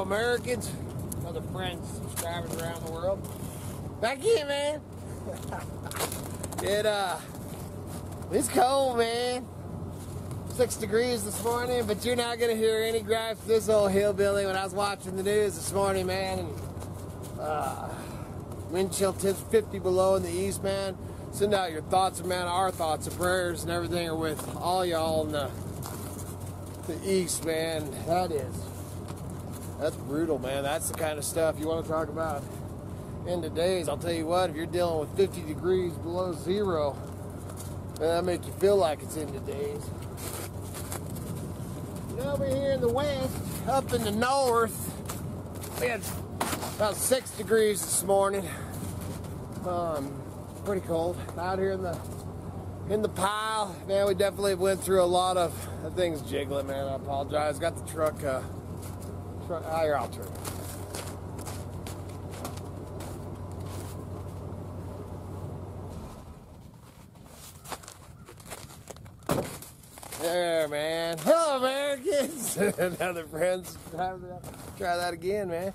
Americans, other friends, subscribers around the world. Back in, man. It's cold, man. 6 degrees this morning, but you're not gonna hear any gripes from this old hillbilly when I was watching the news this morning, man. And wind chill tips 50 below in the east, man. Send out your thoughts, man. Our thoughts and prayers and everything are with all y'all in the east, man. That's brutal, man. That's the kind of stuff you want to talk about in the days. I'll tell you what, if you're dealing with 50 degrees below zero, man, that make you feel like it's in the days. And over here in the west, up in the north, we had about 6 degrees this morning. Pretty cold out here in the pile, man. We definitely went through a lot of things jiggling, man. I apologize. Got the truck. Here, I'll turn it. There, man. Hello, Americans. Another friends. Try that again, man.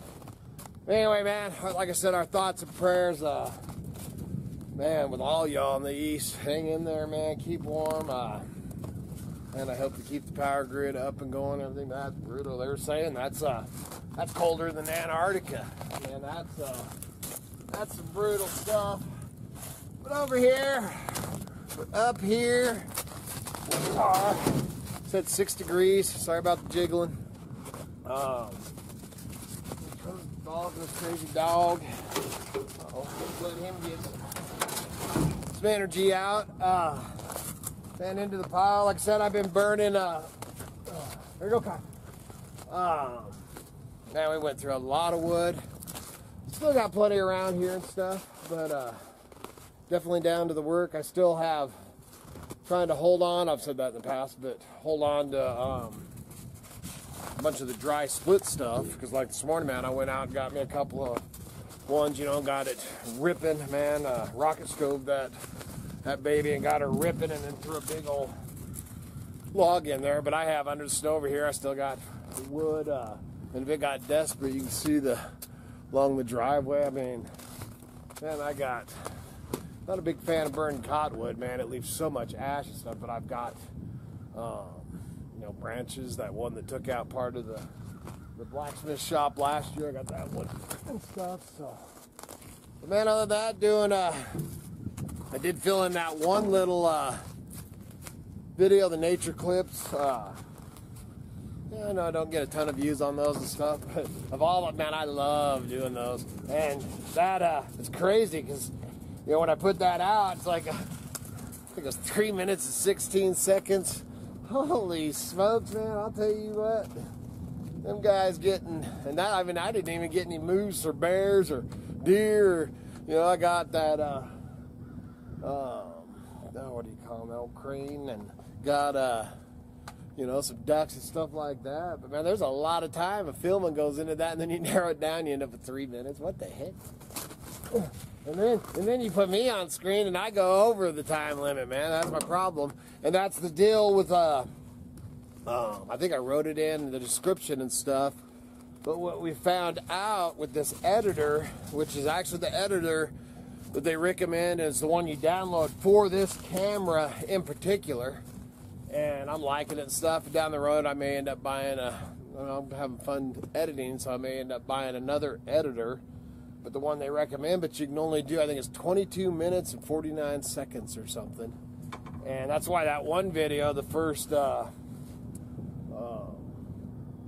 Anyway, man, like I said, our thoughts and prayers, man, with all y'all in the east. Hang in there, man. Keep warm. And I hope to keep the power grid up and going. Everything. That's brutal. They were saying that's colder than Antarctica. Man, that's some brutal stuff. But over here, up here, it's at 6 degrees. Sorry about the jiggling. This crazy dog. Let him get some energy out. And into the pile. Like I said, I've been burning. There you go, Kyle. Man, we went through a lot of wood. Still got plenty around here and stuff, but definitely down to the work. I still have trying to hold on. I've said that in the past, but hold on to a bunch of the dry split stuff, because like this morning, man, I went out and got me a couple of ones, you know, got it ripping, man. Rocket stove that baby and got her ripping, and then threw a big old log in there. But I have under the snow over here, I still got the wood, and if it got desperate, you can see along the driveway. I mean, man, not a big fan of burning cottonwood, man. It leaves so much ash and stuff, but I've got you know, branches. That one that took out part of the blacksmith shop last year, I got that one and stuff. So, but man, other than that, I did fill in that one little video, the nature clips. Yeah, no, I don't get a ton of views on those and stuff, but of all of them, man, I love doing those. And that it's crazy, because you know, when I put that out, it's like I think it was 3 minutes and 16 seconds. Holy smokes, man! I'll tell you what, them guys getting, and that, I mean, I didn't even get any moose or bears or deer. Or, you know, I got that what do you call them, old crane, and got you know, some ducks and stuff like that. But man, there's a lot of time of filming goes into that, and then you narrow it down, you end up at 3 minutes. What the heck? And then you put me on screen, and I go over the time limit, man. That's my problem, and that's the deal with I think I wrote it in the description and stuff. But what we found out with this editor, which is actually the editor that they recommend, is the one you download for this camera in particular. And I'm liking it and stuff. Down the road, I may end up buying I'm having fun editing, so I may end up buying another editor. But the one they recommend, but you can only do, I think it's 22 minutes and 49 seconds or something. And that's why that one video, the first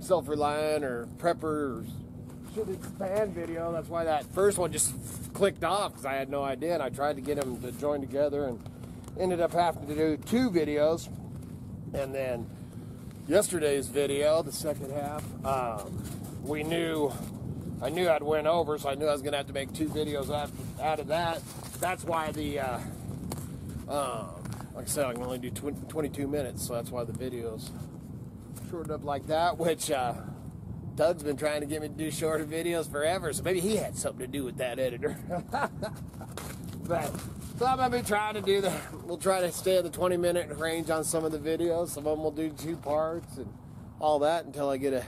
self-reliant or prepper or should expand video, that's why that first one just clicked off, because I had no idea, and I tried to get them to join together and ended up having to do 2 videos. And then yesterday's video, the second half, I knew I'd went over, so I knew I was going to have to make 2 videos out of that. That's why the, like I said, I can only do 22 minutes, so that's why the videos shortened up like that, which Doug's been trying to get me to do shorter videos forever, so maybe he had something to do with that editor. But so I'm going to be trying to do we'll try to stay in the 20-minute range on some of the videos. Some of them we'll do 2 parts and all that until I get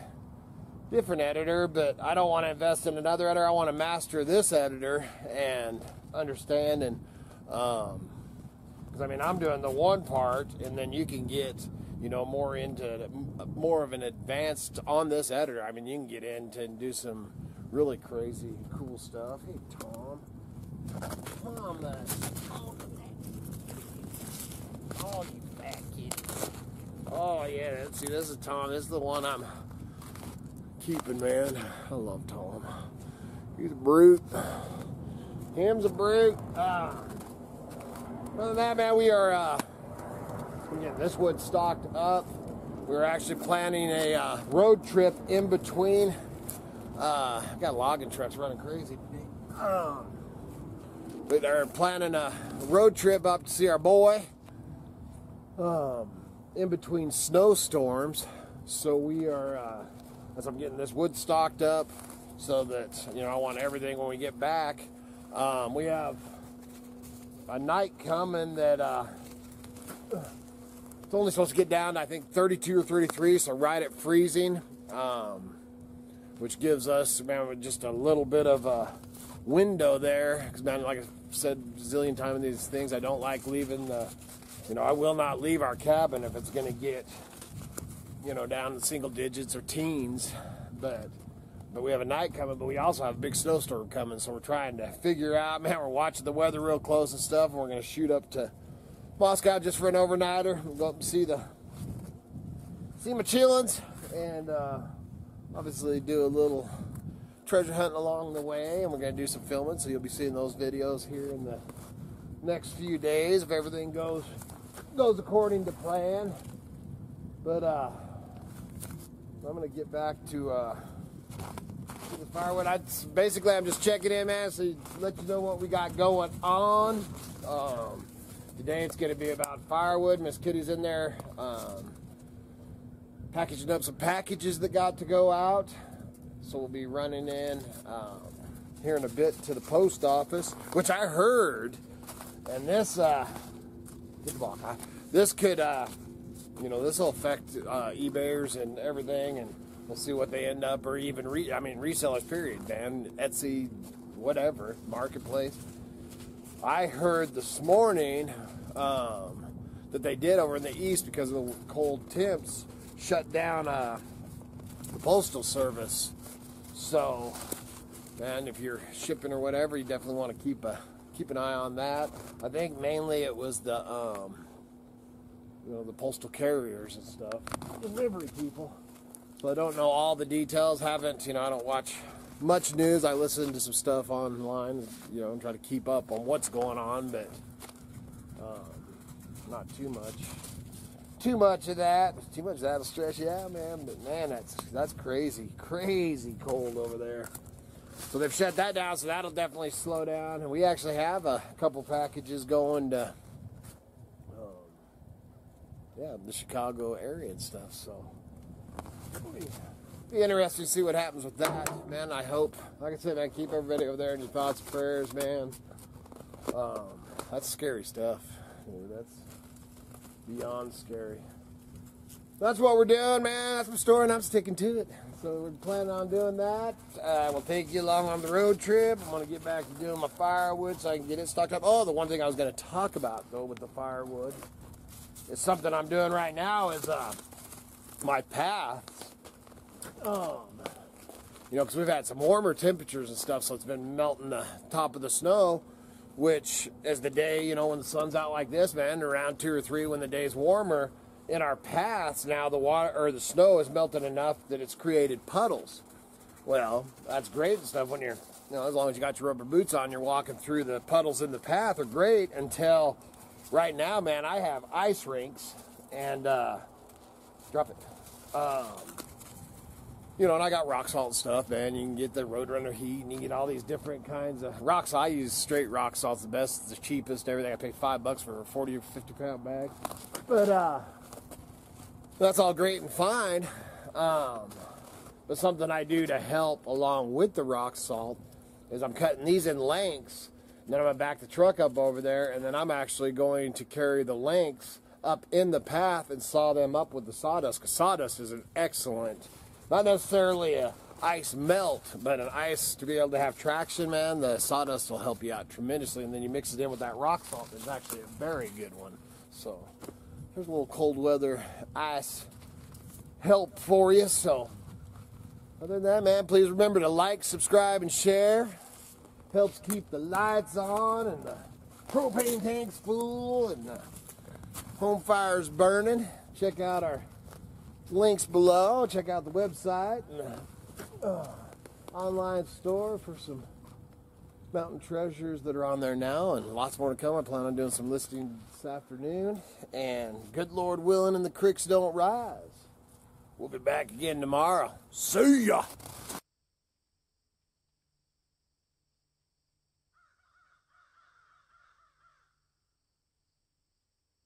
different editor, but I don't want to invest in another editor. I want to master this editor and understand, and because I mean, I'm doing the one part, and then you can get, you know, more into more of an advanced on this editor. I mean, you can get into and do some really crazy cool stuff. Hey, Tom, that. Oh, you fat kid. Oh yeah, see, this is Tom. This is the one I'm keeping, man. I love Tom. He's a brute. Him's a brute. Other than that, man, we are getting this wood stocked up. We're actually planning a road trip in between. Got logging trucks running crazy. But they're planning a road trip up to see our boy in between snowstorms. So we are, as I'm getting this wood stocked up, so that, you know, I want everything when we get back. We have a night coming that it's only supposed to get down to, I think, 32 or 33, so right at freezing, which gives us, man, just a little bit of a window there. Because, man, like I said a zillion times in these things, I don't like leaving the, you know, I will not leave our cabin if it's going to get, you know, down to single digits or teens. But we have a night coming, but we also have a big snowstorm coming, so we're trying to figure out, man, we're watching the weather real close and stuff, and we're going to shoot up to Moscow just for an overnighter. We'll go up and see my chillins, and obviously do a little treasure hunting along the way, and we're going to do some filming, so you'll be seeing those videos here in the next few days if everything goes according to plan. But I'm going to get back to the firewood. Basically, I'm just checking in, man, so let you know what we got going on. Today it's going to be about firewood. Miss Kitty's in there packaging up some packages that got to go out. So we'll be running in here in a bit to the post office, which I heard, and this this could, you know, this will affect eBayers and everything, and we'll see what they end up, or even resellers, period, man. Etsy, whatever, marketplace. I heard this morning that they did over in the east, because of the cold temps, shut down the Postal Service. So, man, if you're shipping or whatever, you definitely want to keep an eye on that. I think mainly it was the you know, the postal carriers and stuff, delivery people. So I don't know all the details. Haven't, you know, I don't watch much news. I listen to some stuff online, you know, and try to keep up on what's going on, but not too much. Too much of that. Too much of that'll stress you out, man. But man, that's crazy cold over there. So they've shut that down, so that'll definitely slow down. And we actually have a couple packages going to the Chicago area and stuff. So it'll be interesting to see what happens with that, man. I hope, like I said, man, keep everybody over there in your thoughts and prayers, man. That's scary stuff. Dude, that's beyond scary. That's what we're doing, man. That's my story, and I'm sticking to it. So we're planning on doing that. We'll take you along on the road trip. I'm going to get back to doing my firewood so I can get it stocked up. Oh, the one thing I was going to talk about, though, with the firewood is something I'm doing right now is my paths. You know, because we've had some warmer temperatures and stuff, so it's been melting the top of the snow, which as the day, you know, when the sun's out like this, man, around 2 or 3 when the day's warmer, in our paths now the water or the snow is melted enough that it's created puddles. Well, that's great and stuff when you're, you know, as long as you got your rubber boots on, you're walking through the puddles in the path are great until right now, man, I have ice rinks and drop it. You know, and I got rock salt and stuff, man. You can get the Roadrunner heat, and you can get all these different kinds of rocks. I use straight rock salt. It's the best, it's the cheapest, everything. I pay $5 for a 40 or 50 pound bag. But that's all great and fine. But something I do to help along with the rock salt is I'm cutting these in lengths, and then I'm going to back the truck up over there, and then I'm actually going to carry the lengths up in the path and saw them up with the sawdust, because sawdust is an excellent Not necessarily a ice melt, but an ice to be able to have traction, man. The sawdust will help you out tremendously, and then you mix it in with that rock salt. It's actually a very good one. So here's a little cold weather ice help for you. So other than that, man, please remember to like, subscribe, and share. Helps keep the lights on and the propane tanks full and the home fires burning. Check out our links below. Check out the website and the online store for some mountain treasures that are on there now, and lots more to come. I plan on doing some listing this afternoon, and good Lord willing and the creeks don't rise, we'll be back again tomorrow. See ya!